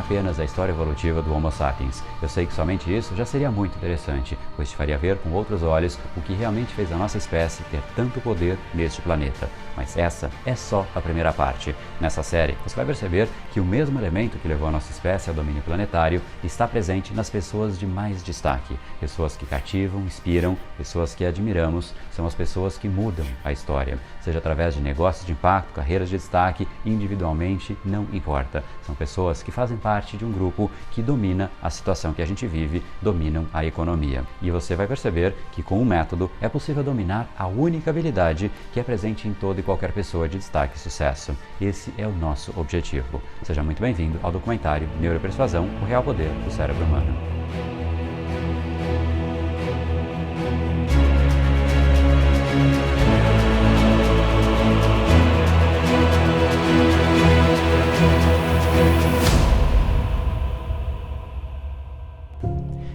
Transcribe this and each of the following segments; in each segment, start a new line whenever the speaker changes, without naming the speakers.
apenas a história evolutiva do Homo sapiens. Eu sei que somente isso já seria muito interessante, pois te faria ver com outros olhos o que realmente fez a nossa espécie ter tanto poder neste planeta. Mas essa é só a primeira parte. Nessa série, você vai perceber que o mesmo elemento que levou a nossa espécie ao domínio planetário está presente nas pessoas de mais destaque. Pessoas que cativam, inspiram, pessoas que admiramos, são as pessoas que mudam a história. Seja através de negócios de impacto, carreiras de destaque, individualmente, não importa. São pessoas que fazem parte de um grupo que domina a situação que a gente vive, dominam a economia. E você vai perceber que com um método é possível dominar a única habilidade que é presente em toda e qualquer pessoa de destaque e sucesso. Esse é o nosso objetivo. Seja muito bem-vindo ao documentário Neuropersuasão, o real poder do cérebro humano.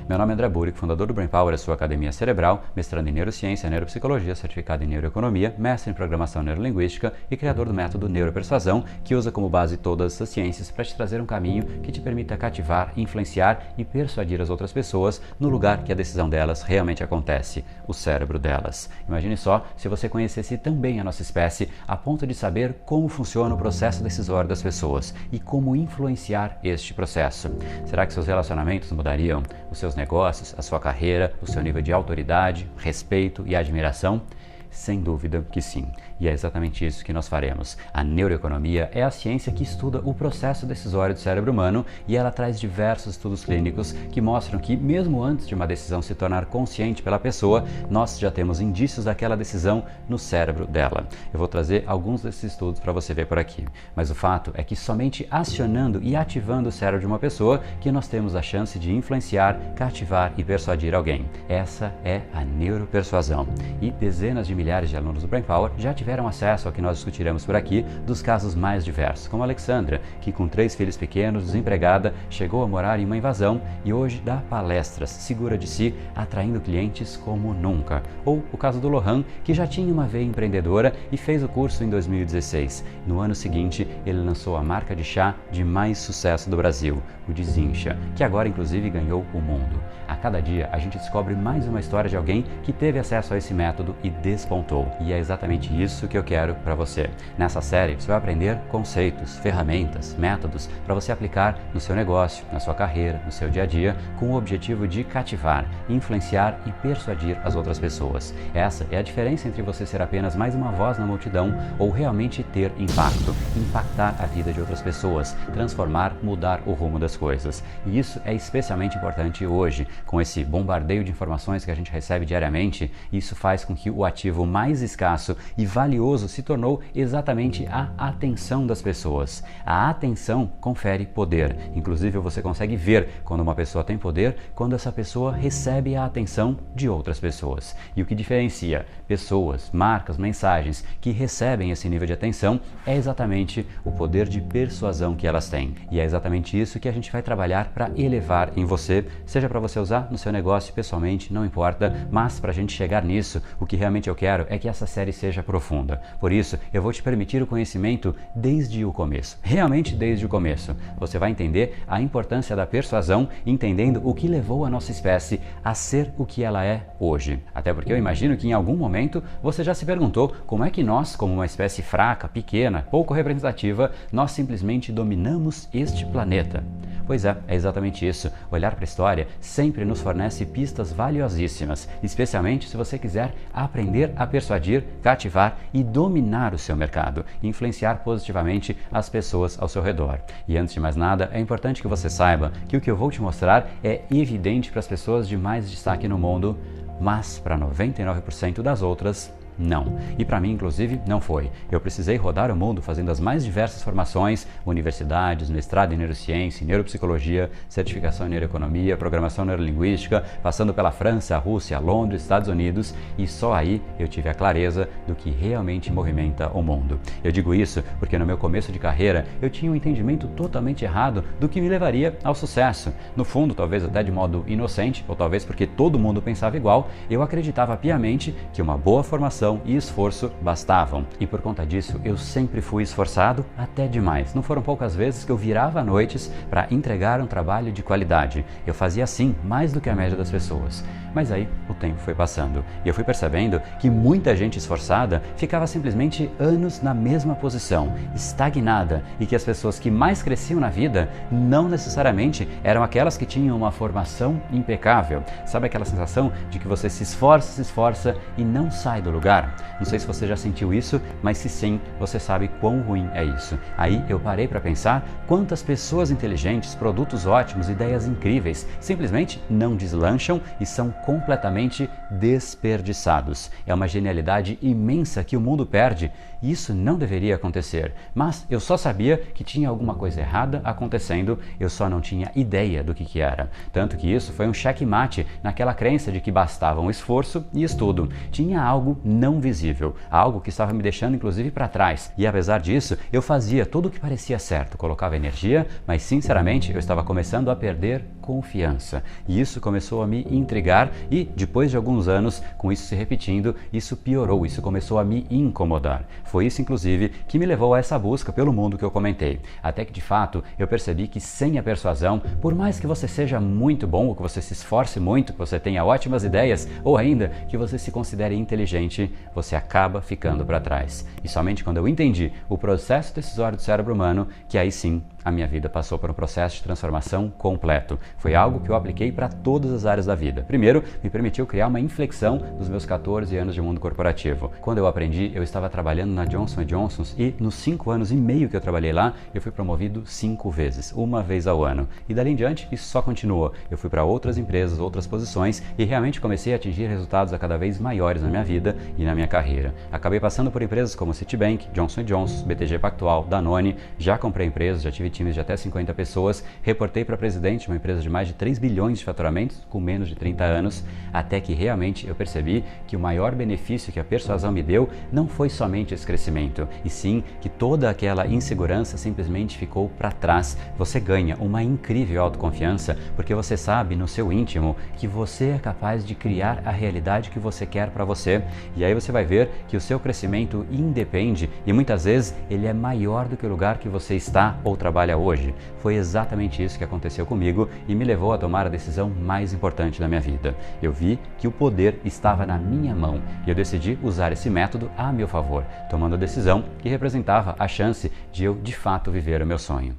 Meu nome é André Burick, fundador do Brain Power, a sua academia cerebral, mestrando em neurociência, neuropsicologia, certificado em neuroeconomia, mestre em programação neurolinguística e criador do método Neuropersuasão, que usa como base todas as ciências para te trazer um caminho que te permita cativar, influenciar e persuadir as outras pessoas no lugar que a decisão delas realmente acontece, o cérebro delas. Imagine só se você conhecesse também a nossa espécie a ponto de saber como funciona o processo decisório das pessoas e como influenciar este processo. Será que seus relacionamentos mudariam? Os seus negócios, a sua carreira, o seu nível de autoridade, respeito e admiração? Sem dúvida que sim. E é exatamente isso que nós faremos. A neuroeconomia é a ciência que estuda o processo decisório do cérebro humano e ela traz diversos estudos clínicos que mostram que, mesmo antes de uma decisão se tornar consciente pela pessoa, nós já temos indícios daquela decisão no cérebro dela. Eu vou trazer alguns desses estudos para você ver por aqui. Mas o fato é que somente acionando e ativando o cérebro de uma pessoa que nós temos a chance de influenciar, cativar e persuadir alguém. Essa é a neuropersuasão. E dezenas de milhares de alunos do Brain Power já tiveram acesso ao que nós discutiremos por aqui dos casos mais diversos, como a Alexandra, que com 3 filhos pequenos, desempregada, chegou a morar em uma invasão e hoje dá palestras, segura de si, atraindo clientes como nunca. Ou o caso do Lohan, que já tinha uma veia empreendedora e fez o curso em 2016. No ano seguinte, ele lançou a marca de chá de mais sucesso do Brasil, o Desincha, que agora inclusive ganhou o mundo. A cada dia a gente descobre mais uma história de alguém que teve acesso a esse método e despontou. E é exatamente isso que eu quero para você. Nessa série você vai aprender conceitos, ferramentas, métodos para você aplicar no seu negócio, na sua carreira, no seu dia a dia, com o objetivo de cativar, influenciar e persuadir as outras pessoas. Essa é a diferença entre você ser apenas mais uma voz na multidão ou realmente ter impacto, impactar a vida de outras pessoas, transformar, mudar o rumo das coisas. E isso é especialmente importante hoje, com esse bombardeio de informações que a gente recebe diariamente. Isso faz com que o ativo mais escasso e valioso se tornou exatamente a atenção das pessoas. A atenção confere poder. Inclusive você consegue ver quando uma pessoa tem poder, quando essa pessoa recebe a atenção de outras pessoas. E o que diferencia pessoas, marcas, mensagens que recebem esse nível de atenção é exatamente o poder de persuasão que elas têm. E é exatamente isso que a gente vai trabalhar para elevar em você, seja para você usar no seu negócio pessoalmente, não importa, mas para a gente chegar nisso, o que realmente eu quero é que essa série seja profunda. Por isso, eu vou te permitir o conhecimento desde o começo, realmente desde o começo. Você vai entender a importância da persuasão, entendendo o que levou a nossa espécie a ser o que ela é hoje. Até porque eu imagino que em algum momento você já se perguntou como é que nós, como uma espécie fraca, pequena, pouco representativa, nós simplesmente dominamos este planeta. Pois é exatamente isso. Olhar para a história sempre nos fornece pistas valiosíssimas, especialmente se você quiser aprender a persuadir, cativar e dominar o seu mercado, influenciar positivamente as pessoas ao seu redor. E antes de mais nada, é importante que você saiba que o que eu vou te mostrar é evidente para as pessoas de mais destaque no mundo, mas para 99% das outras, não. E para mim, inclusive, não foi. Eu precisei rodar o mundo fazendo as mais diversas formações, universidades, mestrado em neurociência, neuropsicologia, certificação em neuroeconomia, programação neurolinguística, passando pela França, a Rússia, Londres, Estados Unidos, e só aí eu tive a clareza do que realmente movimenta o mundo. Eu digo isso porque no meu começo de carreira eu tinha um entendimento totalmente errado do que me levaria ao sucesso. No fundo, talvez até de modo inocente, ou talvez porque todo mundo pensava igual, eu acreditava piamente que uma boa formação dedicação e esforço bastavam. E por conta disso, eu sempre fui esforçado até demais. Não foram poucas vezes que eu virava à noites para entregar um trabalho de qualidade. Eu fazia assim mais do que a média das pessoas. Mas aí o tempo foi passando e eu fui percebendo que muita gente esforçada ficava simplesmente anos na mesma posição, estagnada, e que as pessoas que mais cresciam na vida não necessariamente eram aquelas que tinham uma formação impecável. Sabe aquela sensação de que você se esforça e não sai do lugar? Não sei se você já sentiu isso, mas se sim, você sabe quão ruim é isso. Aí eu parei para pensar quantas pessoas inteligentes, produtos ótimos, ideias incríveis, simplesmente não deslancham e são completamente desperdiçados. É uma genialidade imensa que o mundo perde e isso não deveria acontecer. Mas eu só sabia que tinha alguma coisa errada acontecendo, eu só não tinha ideia do que era. Tanto que isso foi um checkmate naquela crença de que bastava um esforço e estudo. Tinha algo não visível, algo que estava me deixando inclusive para trás. E apesar disso, eu fazia tudo o que parecia certo, colocava energia, mas sinceramente eu estava começando a perder confiança. E isso começou a me intrigar e, depois de alguns anos, com isso se repetindo, isso piorou, isso começou a me incomodar. Foi isso, inclusive, que me levou a essa busca pelo mundo que eu comentei. Até que, de fato, eu percebi que sem a persuasão, por mais que você seja muito bom, ou que você se esforce muito, que você tenha ótimas ideias, ou ainda que você se considere inteligente, você acaba ficando para trás. E somente quando eu entendi o processo decisório do cérebro humano, que aí sim a minha vida passou por um processo de transformação completo. Foi algo que eu apliquei para todas as áreas da vida. Primeiro, me permitiu criar uma inflexão dos meus 14 anos de mundo corporativo. Quando eu aprendi, eu estava trabalhando na Johnson & Johnson e nos 5 anos e meio que eu trabalhei lá, eu fui promovido 5 vezes, uma vez ao ano. E dali em diante, isso só continuou. Eu fui para outras empresas, outras posições e realmente comecei a atingir resultados a cada vez maiores na minha vida e na minha carreira. Acabei passando por empresas como Citibank, Johnson & Johnson, BTG Pactual, Danone, já comprei empresas, já tive times de até 50 pessoas, reportei para presidente de uma empresa de mais de 3 bilhões de faturamentos com menos de 30 anos, até que realmente eu percebi que o maior benefício que a persuasão me deu não foi somente esse crescimento, e sim que toda aquela insegurança simplesmente ficou para trás. Você ganha uma incrível autoconfiança porque você sabe no seu íntimo que você é capaz de criar a realidade que você quer para você, e aí você vai ver que o seu crescimento independe e muitas vezes ele é maior do que o lugar que você está ou trabalha hoje. Foi exatamente isso que aconteceu comigo e me levou a tomar a decisão mais importante da minha vida. Eu vi que o poder estava na minha mão e eu decidi usar esse método a meu favor, tomando a decisão que representava a chance de eu de fato viver o meu sonho.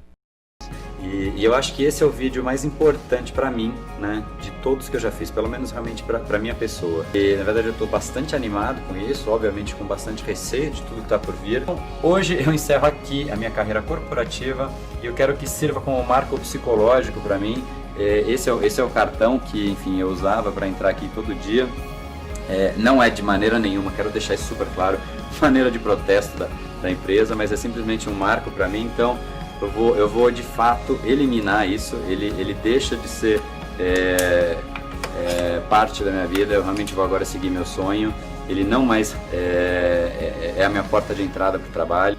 E eu acho que esse é o vídeo mais importante para mim, né, de todos que eu já fiz, pelo menos realmente para minha pessoa. E na verdade eu estou bastante animado com isso, obviamente com bastante receio de tudo que está por vir. Então, hoje eu encerro aqui a minha carreira corporativa e eu quero que sirva como marco psicológico para mim. Esse é o cartão que, enfim, eu usava para entrar aqui todo dia. Não é de maneira nenhuma, quero deixar isso super claro, maneira de protesto da empresa, mas é simplesmente um marco para mim. Então eu vou de fato eliminar isso, ele deixa de ser parte da minha vida, eu realmente vou agora seguir meu sonho, ele não mais é a minha porta de entrada para o trabalho.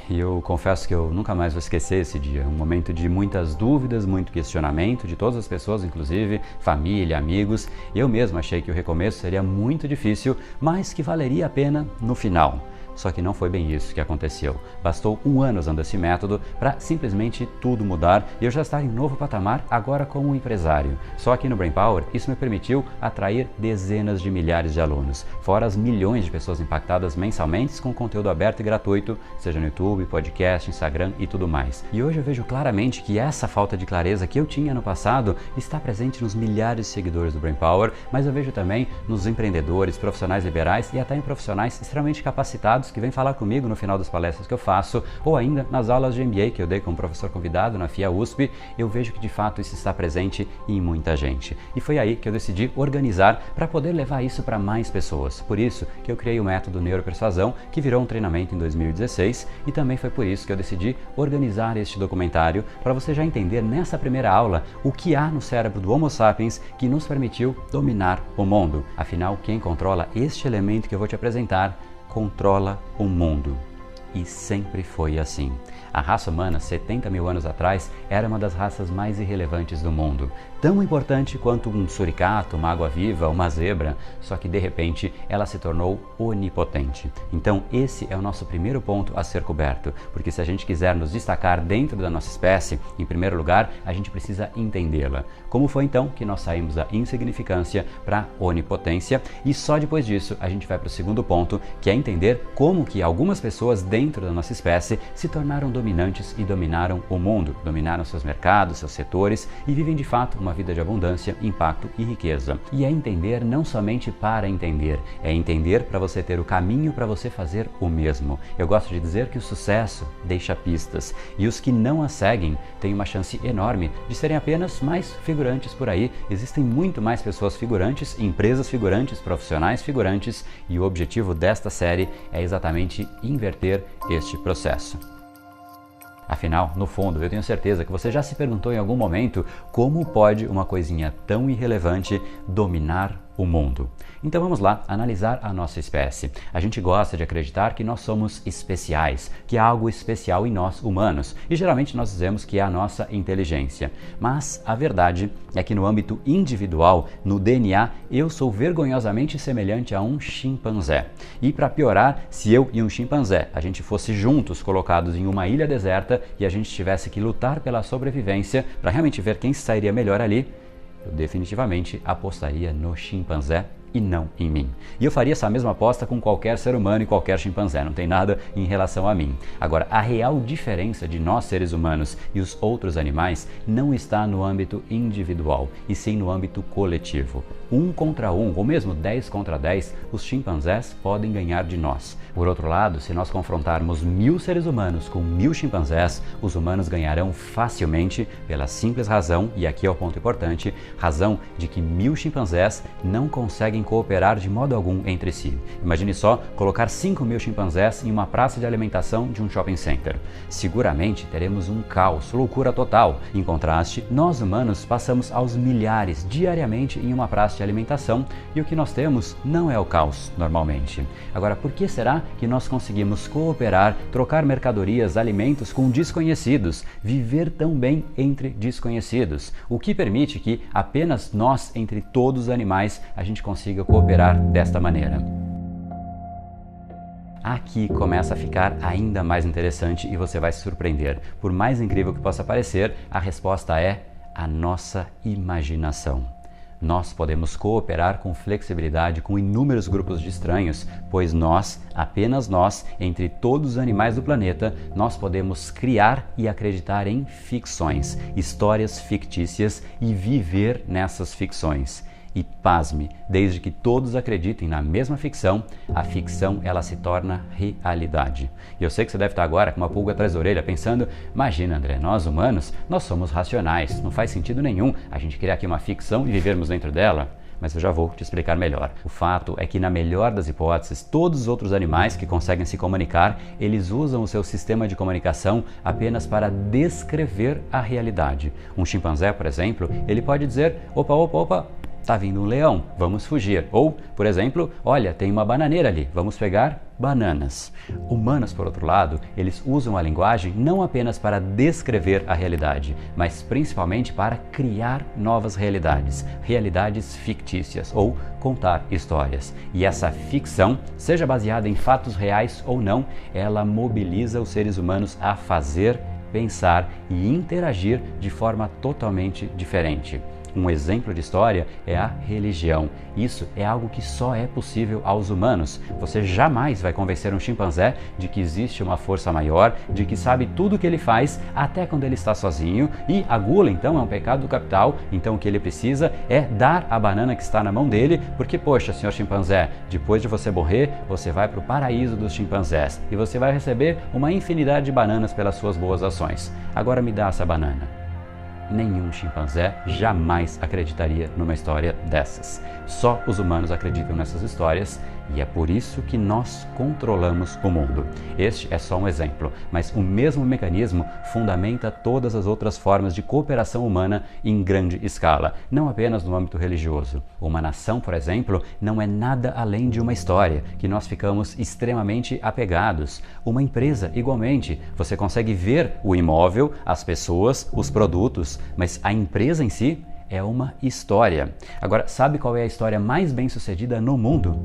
E eu confesso que eu nunca mais vou esquecer esse dia, um momento de muitas dúvidas, muito questionamento de todas as pessoas, inclusive família, amigos. Eu mesmo achei que o recomeço seria muito difícil, mas que valeria a pena no final. Só que não foi bem isso que aconteceu. Bastou 1 ano usando esse método para simplesmente tudo mudar e eu já estar em um novo patamar agora como empresário. Só aqui no Brain Power, isso me permitiu atrair dezenas de milhares de alunos, fora as milhões de pessoas impactadas mensalmente com conteúdo aberto e gratuito, seja no YouTube, podcast, Instagram e tudo mais. E hoje eu vejo claramente que essa falta de clareza que eu tinha no passado está presente nos milhares de seguidores do Brain Power, mas eu vejo também nos empreendedores, profissionais liberais e até em profissionais extremamente capacitados que vem falar comigo no final das palestras que eu faço, ou ainda nas aulas de MBA que eu dei como professor convidado na FIA USP, eu vejo que de fato isso está presente em muita gente. E foi aí que eu decidi organizar para poder levar isso para mais pessoas. Por isso que eu criei o método Neuropersuasão, que virou um treinamento em 2016, e também foi por isso que eu decidi organizar este documentário para você já entender nessa primeira aula o que há no cérebro do Homo sapiens que nos permitiu dominar o mundo. Afinal, quem controla este elemento que eu vou te apresentar controla o mundo. E sempre foi assim. A raça humana, 70 mil anos atrás, era uma das raças mais irrelevantes do mundo. Tão importante quanto um suricato, uma água-viva, uma zebra, só que de repente ela se tornou onipotente. Então esse é o nosso primeiro ponto a ser coberto, porque se a gente quiser nos destacar dentro da nossa espécie, em primeiro lugar, a gente precisa entendê-la. Como foi então que nós saímos da insignificância para a onipotência? E só depois disso a gente vai para o segundo ponto, que é entender como que algumas pessoas dentro da nossa espécie se tornaram dominantes e dominaram o mundo, dominaram seus mercados, seus setores e vivem de fato uma vida de abundância, impacto e riqueza. E é entender não somente para entender, é entender para você ter o caminho para você fazer o mesmo. Eu gosto de dizer que o sucesso deixa pistas e os que não a seguem têm uma chance enorme de serem apenas mais figurantes por aí. Existem muito mais pessoas figurantes, empresas figurantes, profissionais figurantes e o objetivo desta série é exatamente inverter este processo. Afinal, no fundo, eu tenho certeza que você já se perguntou em algum momento como pode uma coisinha tão irrelevante dominar o mundo. Então vamos lá analisar a nossa espécie. A gente gosta de acreditar que nós somos especiais, que há algo especial em nós humanos, e geralmente nós dizemos que é a nossa inteligência. Mas a verdade é que no âmbito individual, no DNA, eu sou vergonhosamente semelhante a um chimpanzé. E para piorar, se eu e um chimpanzé, a gente fosse juntos colocados em uma ilha deserta e a gente tivesse que lutar pela sobrevivência para realmente ver quem sairia melhor ali, eu definitivamente apostaria no chimpanzé e não em mim. E eu faria essa mesma aposta com qualquer ser humano e qualquer chimpanzé, não tem nada em relação a mim. Agora, a real diferença de nós seres humanos e os outros animais não está no âmbito individual, e sim no âmbito coletivo. 1 contra 1, ou mesmo 10 contra 10, os chimpanzés podem ganhar de nós. Por outro lado, se nós confrontarmos 1000 seres humanos com 1000 chimpanzés, os humanos ganharão facilmente pela simples razão, e aqui é o ponto importante, razão de que 1000 chimpanzés não conseguem cooperar de modo algum entre si. Imagine só colocar 5.000 chimpanzés em uma praça de alimentação de um shopping center. Seguramente teremos um caos, loucura total. Em contraste, nós humanos passamos aos milhares diariamente em uma praça de alimentação e o que nós temos não é o caos normalmente. Agora, por que será que nós conseguimos cooperar, trocar mercadorias, alimentos com desconhecidos, viver tão bem entre desconhecidos? O que permite que apenas nós, entre todos os animais, a gente consiga cooperar desta maneira. Aqui começa a ficar ainda mais interessante e você vai se surpreender. Por mais incrível que possa parecer, a resposta é a nossa imaginação. Nós podemos cooperar com flexibilidade com inúmeros grupos de estranhos, pois nós, apenas nós, entre todos os animais do planeta, nós podemos criar e acreditar em ficções, histórias fictícias e viver nessas ficções. E pasme, desde que todos acreditem na mesma ficção, a ficção ela se torna realidade. E eu sei que você deve estar agora com uma pulga atrás da orelha pensando, imagina André, nós humanos, nós somos racionais, não faz sentido nenhum a gente criar aqui uma ficção e vivermos dentro dela. Mas eu já vou te explicar melhor. O fato é que na melhor das hipóteses, todos os outros animais que conseguem se comunicar, eles usam o seu sistema de comunicação apenas para descrever a realidade. Um chimpanzé, por exemplo, ele pode dizer, opa, tá vindo um leão, vamos fugir. Ou, por exemplo, olha, tem uma bananeira ali, vamos pegar bananas. Humanos, por outro lado, eles usam a linguagem não apenas para descrever a realidade, mas principalmente para criar novas realidades, realidades fictícias ou contar histórias. E essa ficção, seja baseada em fatos reais ou não, ela mobiliza os seres humanos a fazer, pensar e interagir de forma totalmente diferente. Um exemplo de história é a religião. Isso é algo que só é possível aos humanos. Você jamais vai convencer um chimpanzé de que existe uma força maior, de que sabe tudo o que ele faz, até quando ele está sozinho. E a gula, então, é um pecado capital. Então, o que ele precisa é dar a banana que está na mão dele, porque, poxa, senhor chimpanzé, depois de você morrer, você vai para o paraíso dos chimpanzés e você vai receber uma infinidade de bananas pelas suas boas ações. Agora me dá essa banana. Nenhum chimpanzé jamais acreditaria numa história dessas. Só os humanos acreditam nessas histórias e é por isso que nós controlamos o mundo. Este é só um exemplo, mas o mesmo mecanismo fundamenta todas as outras formas de cooperação humana em grande escala, não apenas no âmbito religioso. Uma nação, por exemplo, não é nada além de uma história, que nós ficamos extremamente apegados. Uma empresa, igualmente, você consegue ver o imóvel, as pessoas, os produtos, mas a empresa em si é uma história. Agora, sabe qual é a história mais bem-sucedida no mundo?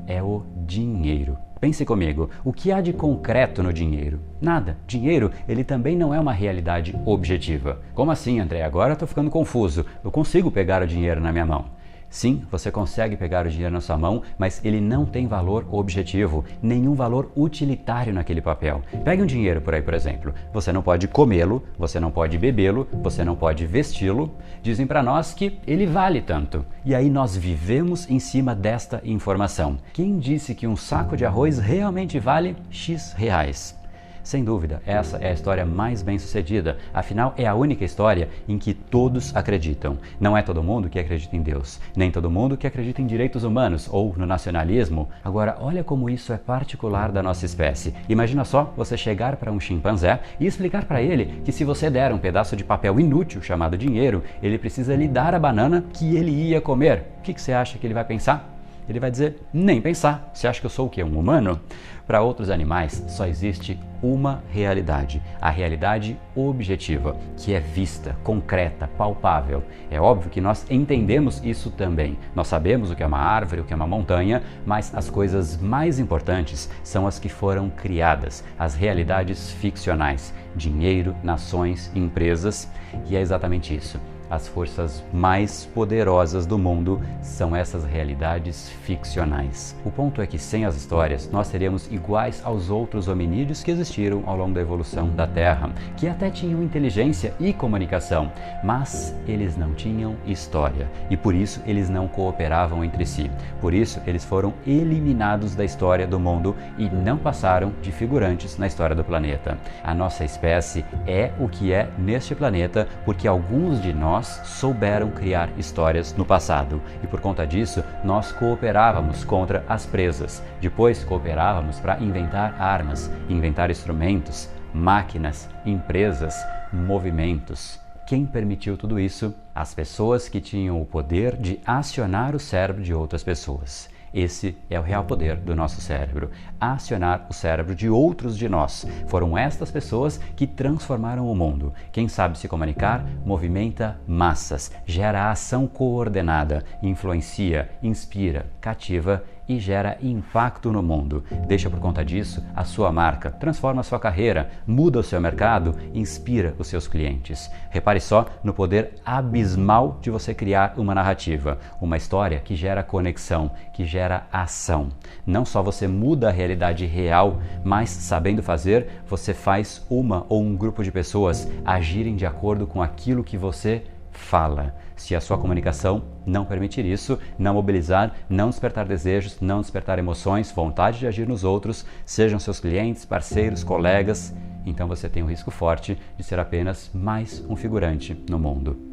É o dinheiro. Pense comigo, o que há de concreto no dinheiro? Nada. Dinheiro, ele também não é uma realidade objetiva. Como assim, André? Agora eu estou ficando confuso. Eu consigo pegar o dinheiro na minha mão. Sim, você consegue pegar o dinheiro na sua mão, mas ele não tem valor objetivo, nenhum valor utilitário naquele papel. Pegue um dinheiro por aí, por exemplo. Você não pode comê-lo, você não pode bebê-lo, você não pode vesti-lo. Dizem para nós que ele vale tanto. E aí nós vivemos em cima desta informação. Quem disse que um saco de arroz realmente vale X reais? Sem dúvida, essa é a história mais bem-sucedida. Afinal, é a única história em que todos acreditam. Não é todo mundo que acredita em Deus, nem todo mundo que acredita em direitos humanos ou no nacionalismo. Agora, olha como isso é particular da nossa espécie. Imagina só você chegar para um chimpanzé e explicar para ele que se você der um pedaço de papel inútil chamado dinheiro, ele precisa lhe dar a banana que ele ia comer. O que você acha que ele vai pensar? Ele vai dizer, nem pensar. Você acha que eu sou o quê? Um humano? Para outros animais, só existe uma realidade, a realidade objetiva, que é vista, concreta, palpável. É óbvio que nós entendemos isso também. Nós sabemos o que é uma árvore, o que é uma montanha, mas as coisas mais importantes são as que foram criadas, as realidades ficcionais, dinheiro, nações, empresas, e é exatamente isso. As forças mais poderosas do mundo são essas realidades ficcionais. O ponto é que sem as histórias, nós seríamos iguais aos outros hominídeos que existiram ao longo da evolução da Terra, que até tinham inteligência e comunicação, mas eles não tinham história e por isso eles não cooperavam entre si. Por isso eles foram eliminados da história do mundo e não passaram de figurantes na história do planeta. A nossa espécie é o que é neste planeta porque alguns de nós souberam criar histórias no passado e por conta disso nós cooperávamos contra as presas. Depois cooperávamos para inventar armas, inventar instrumentos, máquinas, empresas, movimentos. Quem permitiu tudo isso? As pessoas que tinham o poder de acionar o cérebro de outras pessoas. Esse é o real poder do nosso cérebro, acionar o cérebro de outros de nós. Foram estas pessoas que transformaram o mundo. Quem sabe se comunicar, movimenta massas, gera ação coordenada, influencia, inspira, cativa e gera impacto no mundo. Deixa por conta disso a sua marca, transforma a sua carreira, muda o seu mercado, inspira os seus clientes. Repare só no poder abismal de você criar uma narrativa, uma história que gera conexão, que gera ação. Não só você muda a realidade real, mas sabendo fazer, você faz uma ou um grupo de pessoas agirem de acordo com aquilo que você fala. Se a sua comunicação não permitir isso, não mobilizar, não despertar desejos, não despertar emoções, vontade de agir nos outros, sejam seus clientes, parceiros, colegas, então você tem um risco forte de ser apenas mais um figurante no mundo.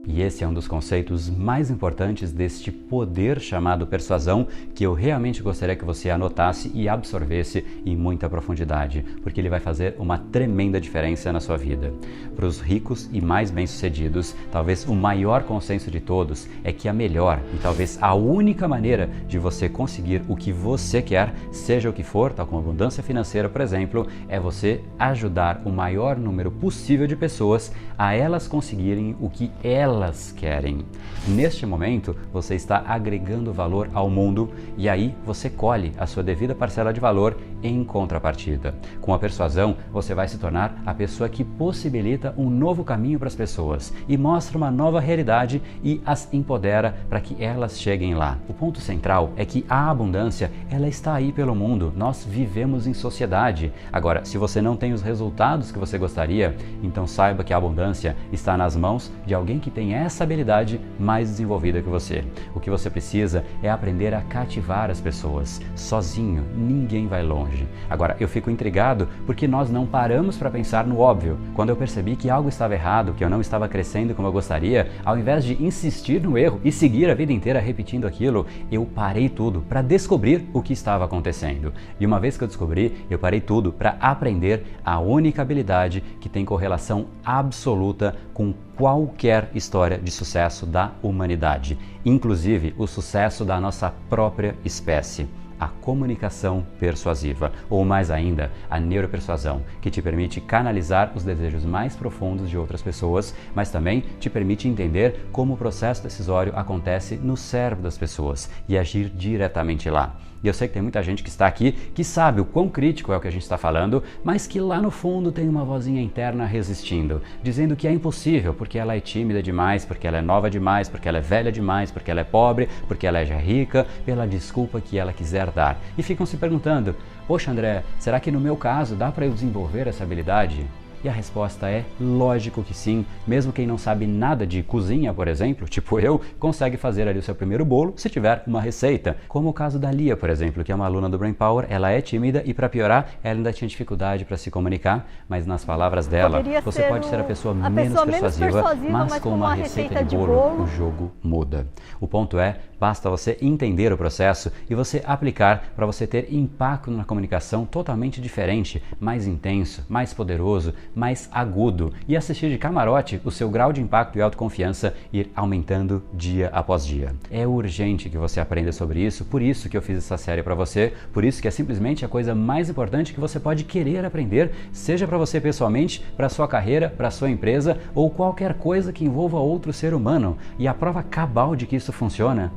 E esse é um dos conceitos mais importantes deste poder chamado persuasão, que eu realmente gostaria que você anotasse e absorvesse em muita profundidade, porque ele vai fazer uma tremenda diferença na sua vida. Para os ricos e mais bem-sucedidos, talvez o maior consenso de todos é que a melhor e talvez a única maneira de você conseguir o que você quer, seja o que for, tal como abundância financeira, por exemplo, é você ajudar o maior número possível de pessoas a elas conseguirem o que elas querem. Neste momento, você está agregando valor ao mundo e aí você colhe a sua devida parcela de valor em contrapartida. Com a persuasão, você vai se tornar a pessoa que possibilita um novo caminho para as pessoas e mostra uma nova realidade e as empodera para que elas cheguem lá. O ponto central é que a abundância, ela está aí pelo mundo. Nós vivemos em sociedade. Agora, se você não tem os resultados que você gostaria, então saiba que a abundância está nas mãos de alguém que tem tem essa habilidade mais desenvolvida que você. O que você precisa é aprender a cativar as pessoas. Sozinho, ninguém vai longe. Agora, eu fico intrigado porque nós não paramos para pensar no óbvio. Quando eu percebi que algo estava errado, que eu não estava crescendo como eu gostaria, ao invés de insistir no erro e seguir a vida inteira repetindo aquilo, eu parei tudo para descobrir o que estava acontecendo. E uma vez que eu descobri, eu parei tudo para aprender a única habilidade que tem correlação absoluta com qualquer história de sucesso da humanidade, inclusive o sucesso da nossa própria espécie. A comunicação persuasiva, ou mais ainda, a neuropersuasão, que te permite canalizar os desejos mais profundos de outras pessoas, mas também te permite entender como o processo decisório acontece no cérebro das pessoas e agir diretamente lá. E eu sei que tem muita gente que está aqui que sabe o quão crítico é o que a gente está falando, mas que lá no fundo tem uma vozinha interna resistindo, dizendo que é impossível porque ela é tímida demais, porque ela é nova demais, porque ela é velha demais, porque ela é pobre, porque ela é já rica, pela desculpa que ela quiser dar. E ficam se perguntando, poxa André, será que no meu caso dá para eu desenvolver essa habilidade? E a resposta é lógico que sim. Mesmo quem não sabe nada de cozinha, por exemplo, tipo eu, consegue fazer ali o seu primeiro bolo se tiver uma receita. Como o caso da Lia, por exemplo, que é uma aluna do Brain Power, ela é tímida e para piorar, ela ainda tinha dificuldade para se comunicar, mas nas palavras dela, você pode ser a pessoa menos persuasiva, mas com uma receita de bolo, o jogo muda. O ponto é, basta você entender o processo e você aplicar para você ter impacto na comunicação totalmente diferente, mais intenso, mais poderoso, mais agudo e assistir de camarote o seu grau de impacto e autoconfiança ir aumentando dia após dia. É urgente que você aprenda sobre isso, por isso que eu fiz essa série para você, por isso que é simplesmente a coisa mais importante que você pode querer aprender, seja para você pessoalmente, para sua carreira, para sua empresa ou qualquer coisa que envolva outro ser humano. E a prova cabal de que isso funciona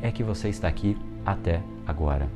é que você está aqui até agora.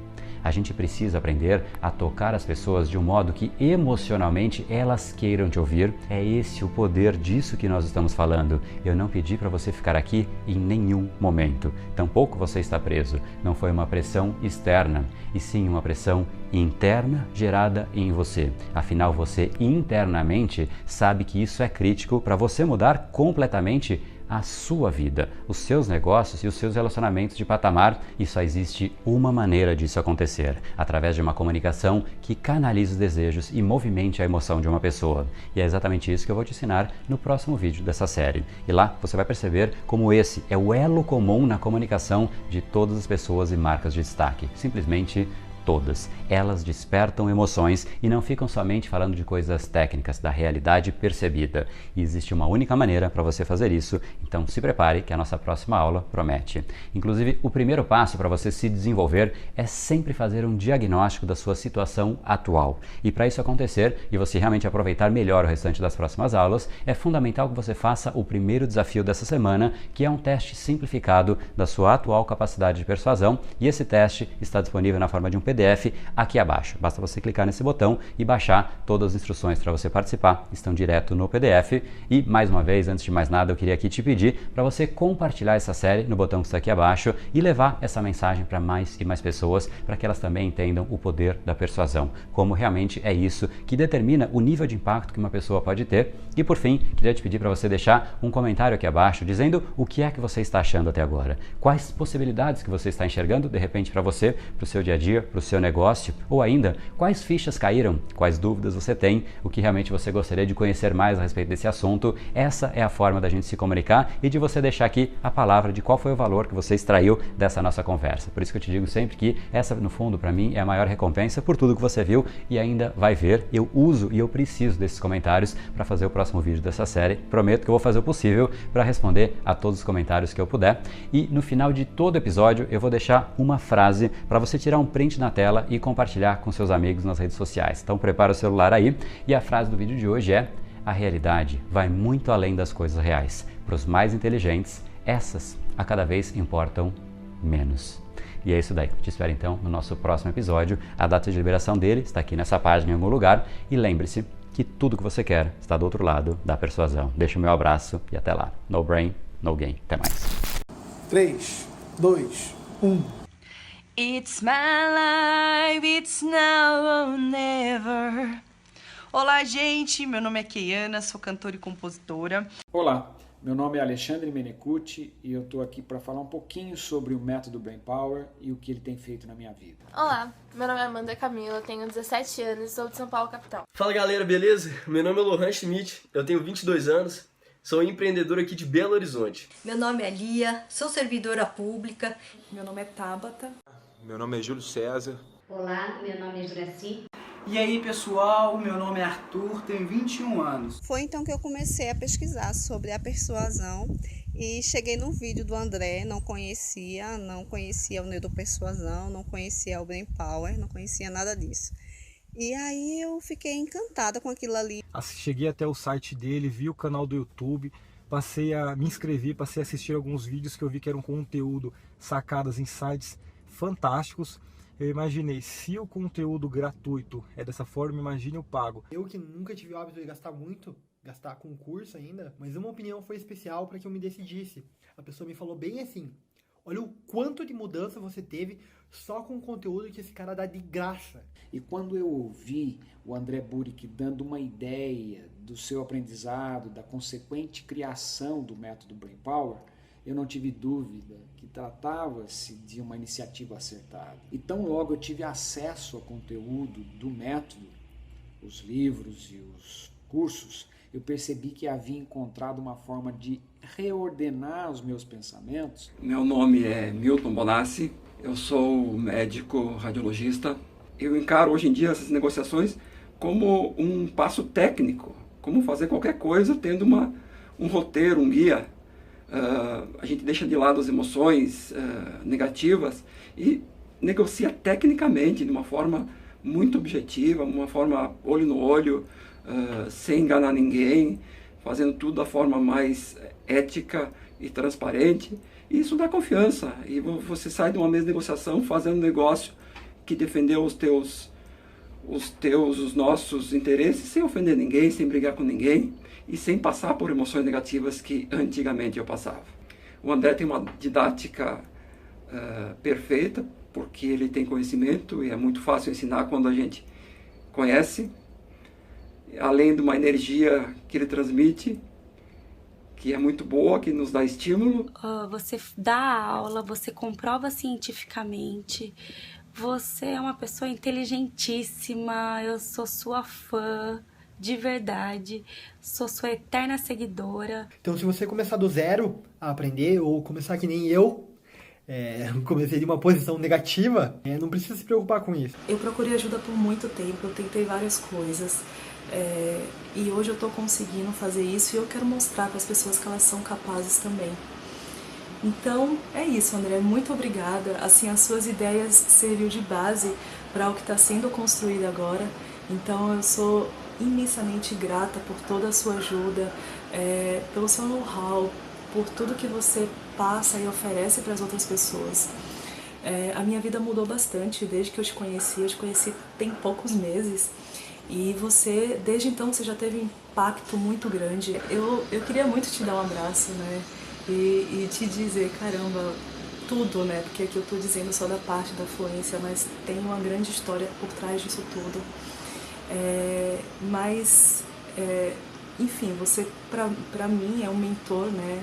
A gente precisa aprender a tocar as pessoas de um modo que emocionalmente elas queiram te ouvir. É esse o poder disso que nós estamos falando. Eu não pedi para você ficar aqui em nenhum momento. Tampouco você está preso. Não foi uma pressão externa, e sim uma pressão interna gerada em você. Afinal, você internamente sabe que isso é crítico para você mudar completamente a sua vida, os seus negócios e os seus relacionamentos de patamar, e só existe uma maneira disso acontecer, através de uma comunicação que canalize os desejos e movimente a emoção de uma pessoa. E é exatamente isso que eu vou te ensinar no próximo vídeo dessa série. E lá você vai perceber como esse é o elo comum na comunicação de todas as pessoas e marcas de destaque. Simplesmente todas. Elas despertam emoções e não ficam somente falando de coisas técnicas, da realidade percebida. E existe uma única maneira para você fazer isso, então se prepare que a nossa próxima aula promete. Inclusive, o primeiro passo para você se desenvolver é sempre fazer um diagnóstico da sua situação atual. E para isso acontecer e você realmente aproveitar melhor o restante das próximas aulas, é fundamental que você faça o primeiro desafio dessa semana, que é um teste simplificado da sua atual capacidade de persuasão, e esse teste está disponível na forma de um PDF aqui abaixo. Basta você clicar nesse botão e baixar. Todas as instruções para você participar estão direto no PDF. E mais uma vez, antes de mais nada, eu queria aqui te pedir para você compartilhar essa série no botão que está aqui abaixo e levar essa mensagem para mais e mais pessoas, para que elas também entendam o poder da persuasão, como realmente é isso que determina o nível de impacto que uma pessoa pode ter. E por fim, queria te pedir para você deixar um comentário aqui abaixo dizendo o que é que você está achando até agora, quais possibilidades que você está enxergando de repente para você, para o seu dia a dia, para o seu negócio, ou ainda quais fichas caíram, quais dúvidas você tem, o que realmente você gostaria de conhecer mais a respeito desse assunto. Essa é a forma da gente se comunicar e de você deixar aqui a palavra de qual foi o valor que você extraiu dessa nossa conversa. Por isso que eu te digo sempre que essa, no fundo, para mim é a maior recompensa por tudo que você viu e ainda vai ver. Eu uso e eu preciso desses comentários para fazer o próximo vídeo dessa série. Prometo que eu vou fazer o possível para responder a todos os comentários que eu puder. E no final de todo episódio eu vou deixar uma frase para você tirar um print na tela e compartilhar com seus amigos nas redes sociais. Então prepara o celular aí, e a frase do vídeo de hoje é: a realidade vai muito além das coisas reais. Para os mais inteligentes, essas a cada vez importam menos. E é isso daí. Te espero então no nosso próximo episódio. A data de liberação dele está aqui nessa página em algum lugar. E lembre-se que tudo que você quer está do outro lado da persuasão. Deixa o meu abraço e até lá. No brain, no gain. Até mais.
3, 2, 1.
It's my life, it's now or never. Olá, gente. Meu nome é Keiana, sou cantora e compositora.
Olá, Meu nome é Alexandre Menecucci e eu estou aqui para falar um pouquinho sobre o método Brain Power e o que ele tem feito na minha vida.
Olá, meu nome é Amanda Camila, tenho 17 anos e sou de São Paulo, capital.
Fala galera, beleza? Meu nome é Lohan Schmidt, eu tenho 22 anos, sou empreendedor aqui de Belo Horizonte.
Meu nome é Lia, sou servidora pública.
Meu nome é Tabata.
Meu nome é Júlio César.
Olá, meu nome é Juraci.
E aí pessoal, meu nome é Arthur, tenho 21 anos.
Foi então que eu comecei a pesquisar sobre a persuasão e cheguei no vídeo do André, não conhecia o neuropersuasão, não conhecia o Brain Power, não conhecia nada disso. E aí eu fiquei encantada com aquilo ali.
Cheguei até o site dele, vi o canal do YouTube, passei a me inscrever, passei a assistir alguns vídeos que eu vi que eram conteúdo, sacadas, insights fantásticos. Eu imaginei, se o conteúdo gratuito é dessa forma, imagine o pago.
Eu que nunca tive o hábito de gastar com curso ainda, mas uma opinião foi especial para que eu me decidisse. A pessoa me falou bem assim, olha o quanto de mudança você teve só com o conteúdo que esse cara dá de graça.
E quando eu ouvi o André Burick dando uma ideia do seu aprendizado, da consequente criação do método Brain Power, eu não tive dúvida que tratava-se de uma iniciativa acertada. E tão logo eu tive acesso ao conteúdo do método, os livros e os cursos, eu percebi que havia encontrado uma forma de reordenar os meus pensamentos.
Meu nome é Milton Bonassi, eu sou médico radiologista. Eu encaro hoje em dia essas negociações como um passo técnico, como fazer qualquer coisa tendo um roteiro, um guia. A gente deixa de lado as emoções negativas e negocia tecnicamente, de uma forma muito objetiva, uma forma olho no olho, sem enganar ninguém, fazendo tudo da forma mais ética e transparente. E isso dá confiança e você sai de uma mesa de negociação fazendo um negócio que defendeu os nossos interesses sem ofender ninguém, sem brigar com ninguém e sem passar por emoções negativas que antigamente eu passava. O André tem uma didática perfeita, porque ele tem conhecimento e é muito fácil ensinar quando a gente conhece, além de uma energia que ele transmite, que é muito boa, que nos dá estímulo.
Você dá aula, você comprova cientificamente, você é uma pessoa inteligentíssima, eu sou sua fã. De verdade, sou sua eterna seguidora.
Então se você começar do zero a aprender, ou começar que nem eu, comecei de uma posição negativa, não precisa se preocupar com isso.
Eu procurei ajuda por muito tempo, eu tentei várias coisas, e hoje eu estou conseguindo fazer isso e eu quero mostrar para as pessoas que elas são capazes também. Então é isso, André, muito obrigada. Assim, as suas ideias serviu de base para o que está sendo construído agora, então eu sou imensamente grata por toda a sua ajuda, pelo seu know-how, por tudo que você passa e oferece para as outras pessoas. A minha vida mudou bastante desde que eu te conheci tem poucos meses, e você, desde então, você já teve um impacto muito grande. Eu queria muito te dar um abraço, né, e te dizer, caramba, tudo, né, porque aqui eu estou dizendo só da parte da fluência, mas tem uma grande história por trás disso tudo. Enfim, você pra mim é um mentor, né,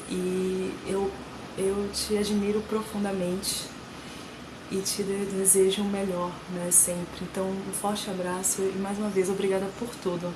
e eu te admiro profundamente e te desejo o melhor, né, sempre. Então, um forte abraço e mais uma vez, obrigada por tudo.